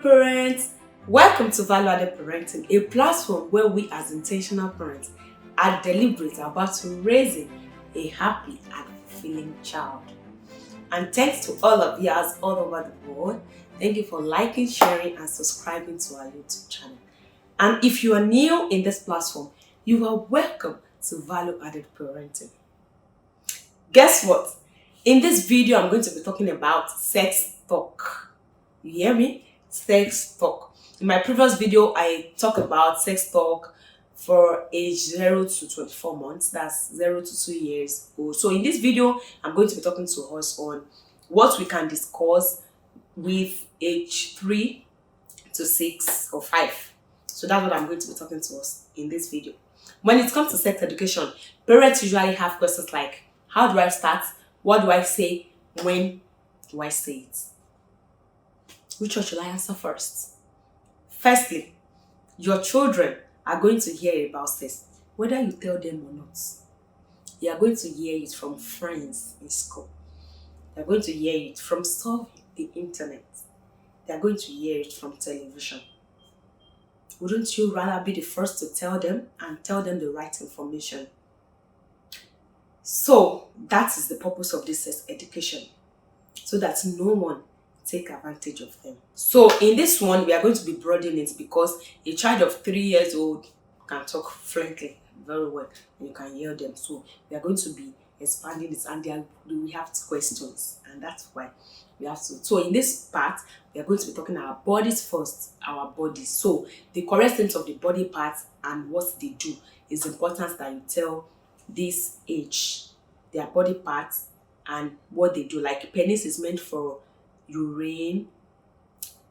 parents, welcome to Value Added Parenting, a platform where we as intentional parents are deliberate about raising a happy and fulfilling child. And thanks to all of you all over the world. Thank you for liking, sharing and subscribing to our YouTube channel. And if you are new in this platform, you are welcome to Value Added Parenting. Guess what? In this video, I'm going to be talking about sex talk. You hear me? Sex talk. In my previous video, I talked about sex talk for age 0 to 24 months. That's 0 to 2 years old. So in this video, I'm going to be talking to us on what we can discuss with age 3 to 6 or 5. So that's what I'm going to be talking to us in this video. When it comes to sex education, parents usually have questions like, how do I start? What do I say? When do I say it? Which one should I answer first? Firstly, your children are going to hear about sex, whether you tell them or not. They are going to hear it from friends in school. They are going to hear it from surfing the internet. They are going to hear it from television. Wouldn't you rather be the first to tell them and tell them the right information? So that is the purpose of this sex education, so that no one take advantage of them. So in this one, we are going to be broadening it because a child of 3 years old can talk fluently very well and you can hear them. So we are going to be expanding this, and we have questions, and that's why we have to. So in this part, we are going to be talking our bodies first, our bodies. So the correct sense of the body parts and what they do is important that you tell this age their body parts and what they do. Like penis is meant for urine,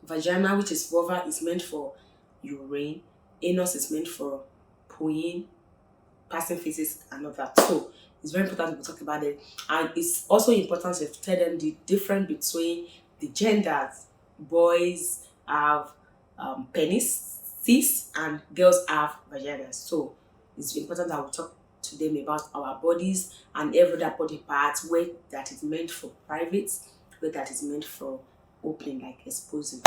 vagina, which is vulva, is meant for urine, anus is meant for pooing, passing feces and all that. So it's very important to talk about it, and it's also important to tell them the difference between the genders. Boys have penises and girls have vaginas. So it's important that we talk to them about our bodies and every other body part, where that is meant for private, where that is meant for opening, like exposing.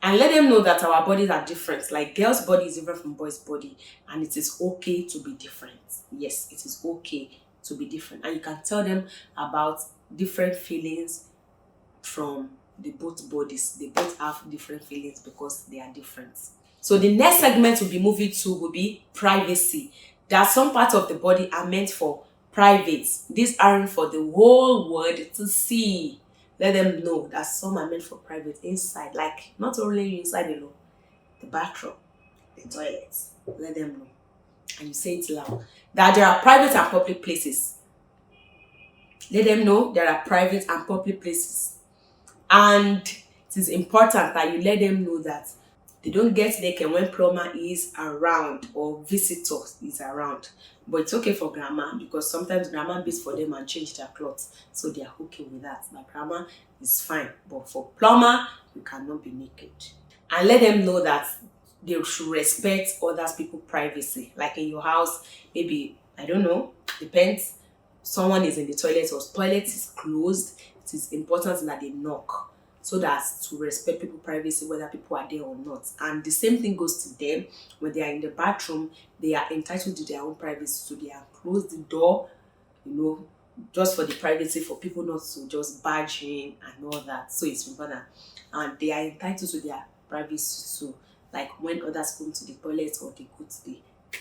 And let them know that our bodies are different. Like girls' body is different from boys' body, and it is okay to be different. Yes, it is okay to be different. And you can tell them about different feelings from the both bodies. They both have different feelings because they are different. So the next segment we'll be moving to will be privacy. There are some parts of the body are meant for private. These aren't for the whole world to see. Let them know that some are meant for private inside, like not only inside the bathroom, the toilet. Let them know. And you say it loud. That there are private and public places. Let them know there are private and public places. And it is important that you let them know that they don't get naked when plumber is around or visitor is around. But it's okay for grandma, because sometimes grandma beats for them and change their clothes. So they are okay with that. Like grandma is fine. But for plumber, you cannot be naked. And let them know that they should respect other people's privacy. Like in your house, maybe, I don't know, depends. Someone is in the toilet or toilet is closed. It is important that they knock, so that's to respect people's privacy, whether people are there or not. And the same thing goes to them when they are in the bathroom. They are entitled to their own privacy, so they are close the door, just for the privacy, for people not to just barge in and all that. So it's important, and they are entitled to their privacy too. Like when others go to the toilet or they go to the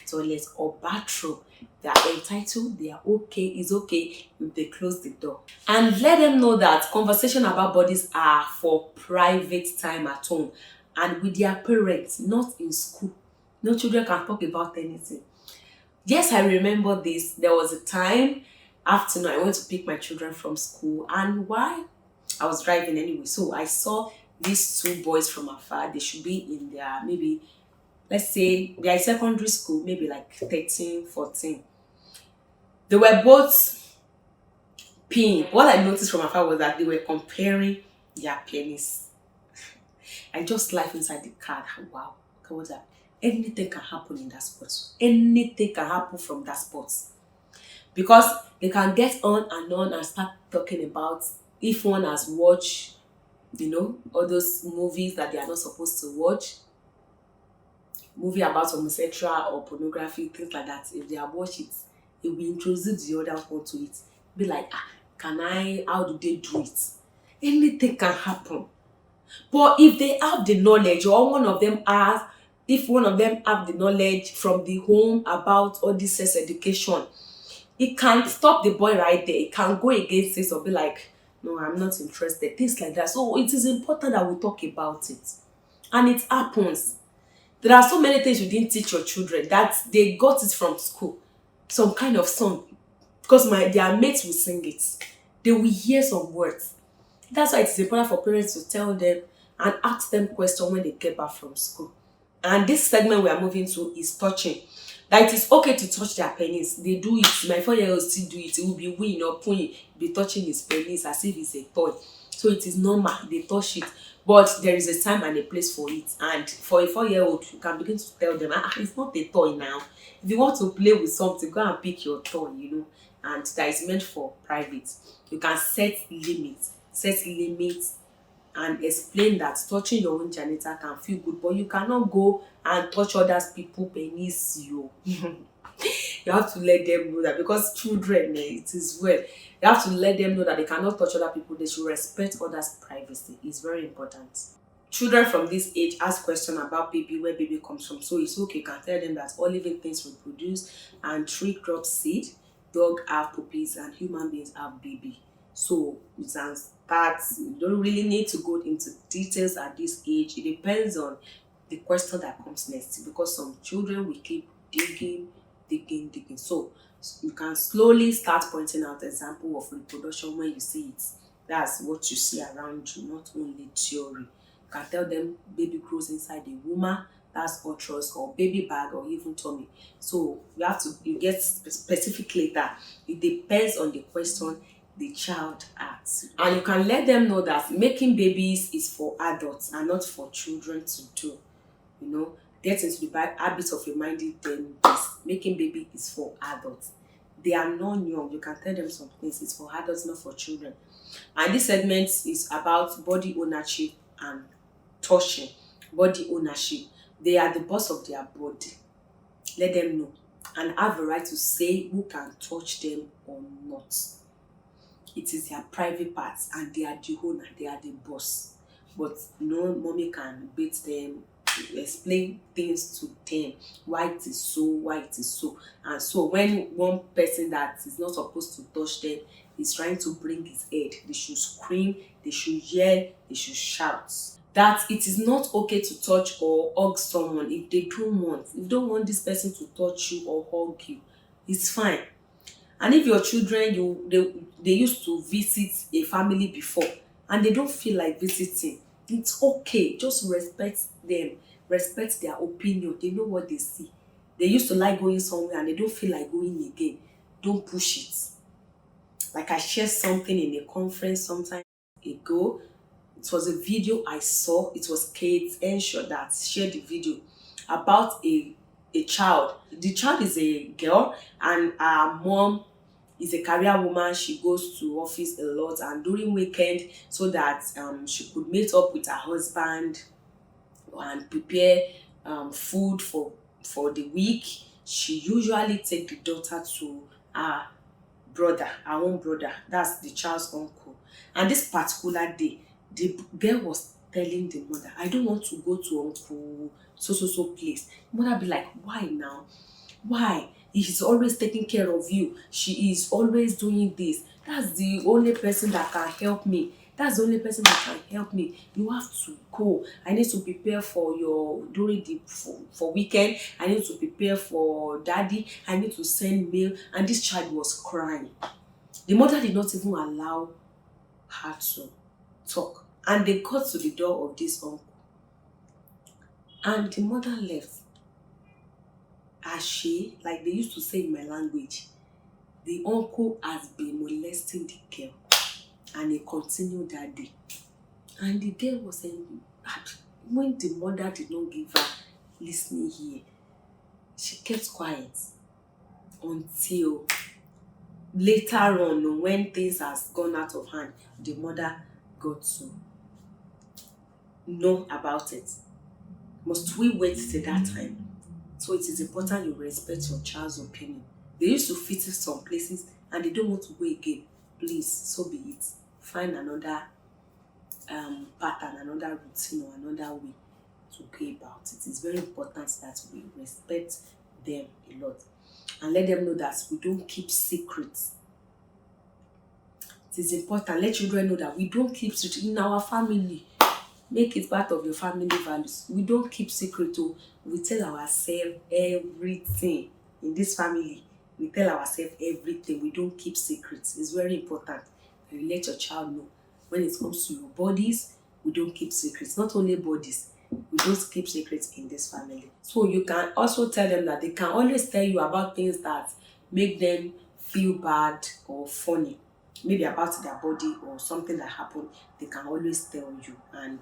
toilet or bathroom, they are entitled, they are okay. It's okay if they close the door. And let them know that conversation about bodies are for private time at home and with their parents, not in school. No children can talk about anything. Yes, I remember this. There was a time afternoon I went to pick my children from school, and while I was driving anyway, so I saw these two boys from afar. They should be in their, maybe, let's say they are in secondary school, maybe like 13, 14. They were both peeing. What I noticed from afar was that they were comparing their penis. I just laughed inside the car. Wow, what was that? Anything can happen in that spot. Anything can happen from that spot. Because they can get on and start talking about if one has watched all those movies that they are not supposed to watch, movie about homosexual or pornography, things like that. If they have watched it, it will introduce the other one to it. Be like, how do they do it? Anything can happen. But if they have the knowledge, or if one of them have the knowledge from the home about all this sex education, it can stop the boy right there. It can go against it or be like, no, I'm not interested. Things like that. So it is important that we talk about it. And it happens. There are so many things you didn't teach your children that they got it from school. Some kind of song. Because their mates will sing it. They will hear some words. That's why it is important for parents to tell them and ask them questions when they get back from school. And this segment we are moving to is touching. That it is okay to touch their penis. They do it. My 4-year-old still do it. It will be weeing or pulling, be touching his penis as if it's a toy. So it is normal. They touch it. But there is a time and a place for it. And for a 4-year-old, you can begin to tell them, it's not a toy now. If you want to play with something, go and pick your toy. And that is meant for private. You can set limits and explain that touching your own genital can feel good, but you cannot go and touch others people penis you have to let them know that, because children, it is well. You have to let them know that they cannot touch other people. They should respect others' privacy. It's very important. Children from this age ask questions about baby, where baby comes from. So it's okay, you can tell them that all living things reproduce and tree crop seed, dog have puppies, and human beings have baby. So it sounds that you don't really need to go into details at this age. It depends on the question that comes next, because some children will keep digging. So you can slowly start pointing out example of reproduction when you see it. That's what you see around you, not only theory. You can tell them baby grows inside the woman, that's uterus or baby bag or even tummy. So you get specific later. It depends on the question the child asks. And you can let them know that making babies is for adults and not for children to do. Get into the bad habit of reminding them this. Making baby is for adults. They are not young. You can tell them some things. It's for adults, not for children. And this segment is about body ownership and touching. Body ownership. They are the boss of their body. Let them know. And have a right to say who can touch them or not. It is their private parts and they are the owner. They are the boss. But no mommy can beat them, explain things to them, why it is so. And so when one person that is not supposed to touch them is trying to bring his head, they should scream, they should yell, they should shout. That it is not okay to touch or hug someone if they don't want. If you don't want this person to touch you or hug you, it's fine. And if your children, they used to visit a family before and they don't feel like visiting, it's okay. Just respect them. Respect their opinion. They know what they see. They used to like going somewhere and they don't feel like going again. Don't push it. Like I shared something in a conference some time ago. It was a video I saw. It was Kate Henshaw that shared the video about a child. The child is a girl and her mom is a career woman. She goes to office a lot and during weekend, so that she could meet up with her husband and prepare food for the week, she usually take the daughter to her own brother, that's the child's uncle. And this particular day, the girl was telling the mother, I don't want to go to uncle so place. The mother be like, why now? Why? He's always taking care of you. She is always doing this. That's the only person that can help me. That's the only person that can help me. You have to go. I need to prepare for for weekend. I need to prepare for daddy. I need to send mail. And this child was crying. The mother did not even allow her to talk. And they got to the door of this uncle. And the mother left. Like they used to say in my language, the uncle has been molesting the girl. And he continued that day. And the girl was saying, when the mother did not give her listening ear, she kept quiet until later on, when things has gone out of hand, the mother got to know about it? Must we wait till that time? So it is important you respect your child's opinion. They used to fit in some places and they don't want to go again. Please, so be it. Find another pattern, another routine, or another way to go about it. It's very important that we respect them a lot and let them know that we don't keep secrets. It is important. Let children know that we don't keep secrets in our family. Make it part of your family values. We don't keep secret. Oh, we tell ourselves everything in this family. We tell ourselves everything. We don't keep secrets. It's very important. And you let your child know when it comes to your bodies, we don't keep secrets. Not only bodies, we don't keep secrets in this family. So you can also tell them that they can always tell you about things that make them feel bad or funny, maybe about their body or something that happened. They can always tell you, and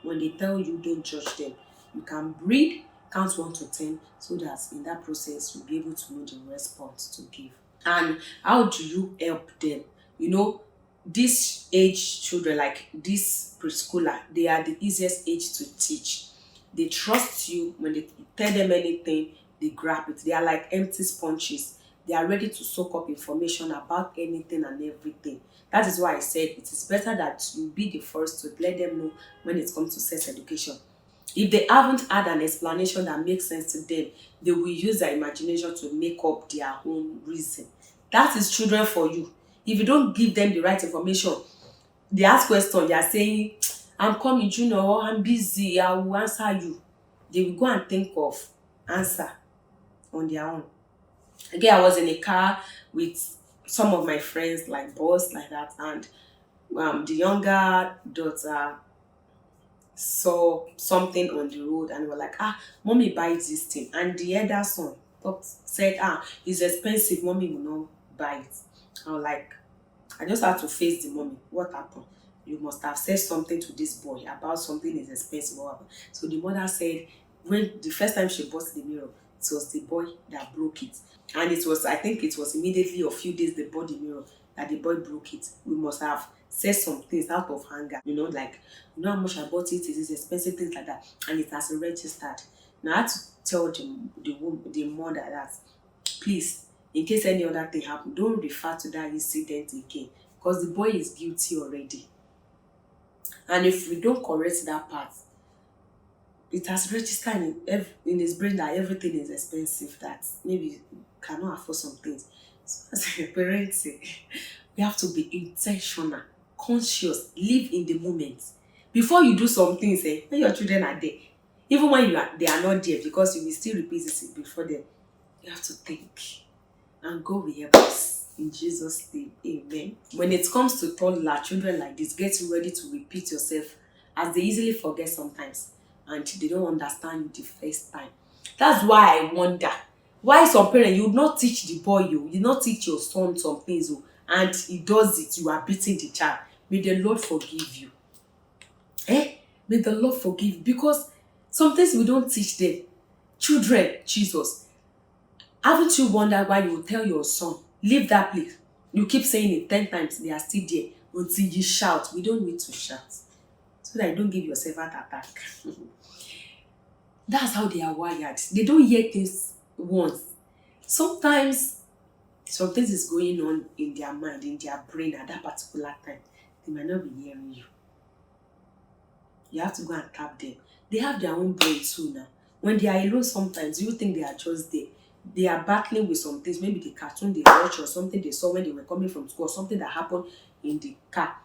when they tell you, don't judge them. You can breathe, count 1 to 10, so that in that process you'll be able to know the response to give. And how do you help them? You know, this age children, like this preschooler, they are the easiest age to teach. They trust you. When they tell them anything, they grab it. They are like empty sponges. They are ready to soak up information about anything and everything. That is why I said it is better that you be the first to let them know when it comes to sex education. If they haven't had an explanation that makes sense to them, they will use their imagination to make up their own reason. That is children for you. If you don't give them the right information, they ask question, you are saying, I'm coming, I'm busy, I will answer you. They will go and think of answer on their own. Again, I was in a car with some of my friends, like boys, like that, and the younger daughter saw something on the road and were like, mommy buy this thing. And the elder son said, it's expensive, mommy will not buy it. I was like, I just had to face the mommy. What happened? You must have said something to this boy about something is expensive. What happened? So the mother said, when the first time she bought the mirror, it was the boy that broke it. And it was, I think it was immediately a few days they bought the mirror that the boy broke it. We must have said some things out of anger, like, how much I bought it, it is expensive, things like that. And it has registered. Now I had to tell the mother that, please, in case any other thing happen, don't refer to that incident again, because the boy is guilty already. And if we don't correct that part, it has registered in his brain that everything is expensive, that maybe you cannot afford some things. So as a parent, we have to be intentional, conscious, live in the moment. Before you do some things, when your children are there, even when they are not there, because you will still repeat it before them, you have to think. And God will help us. In Jesus' name, amen. When it comes to toddler children like this, get ready to repeat yourself, as they easily forget sometimes and they don't understand you the first time. That's why I wonder why some parents, you would not teach the boy, you not teach your son some things, and he does it, you are beating the child. May the Lord forgive you. May the Lord forgive you, because sometimes we don't teach them. Children, Jesus, haven't you wondered why you will tell your son, leave that place? You keep saying it 10 times, they are still there until you shout. We don't need to shout, so that you don't give yourself an attack. That's how they are wired. They don't hear things once. Sometimes, something is going on in their mind, in their brain at that particular time. They might not be hearing you. You have to go and tap them. They have their own brain too now. When they are alone, sometimes you think they are just there. They are battling with some things, maybe the cartoon they watch or something they saw when they were coming from school, or something that happened in the car.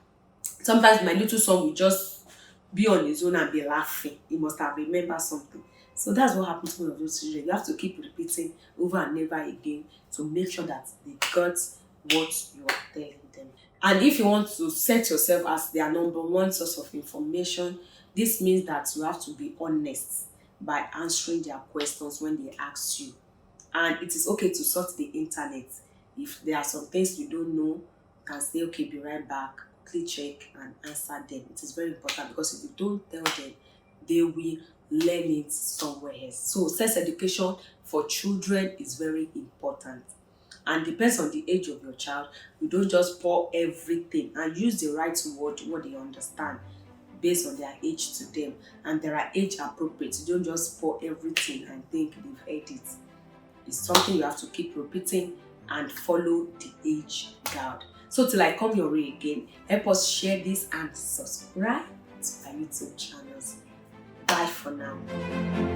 Sometimes my little son will just be on his own and be laughing. He must have remembered something. So that's what happens to one of those children. You have to keep repeating over and over again to make sure that they got what you are telling them. And if you want to set yourself as their number one source of information, this means that you have to be honest by answering their questions when they ask you. And it is okay to sort the internet. If there are some things you don't know, you can say, okay, be right back, quickly check and answer them. It is very important, because if you don't tell them, they will learn it somewhere else. So sex education for children is very important, and depends on the age of your child. You don't just pour everything, and use the right word what they understand. based on their age to them, and there are age appropriate. You don't just pour everything and think they've heard it. It's something you have to keep repeating and follow the age guide. So till I come your way again, help us share this and subscribe to our YouTube channels. Bye for now.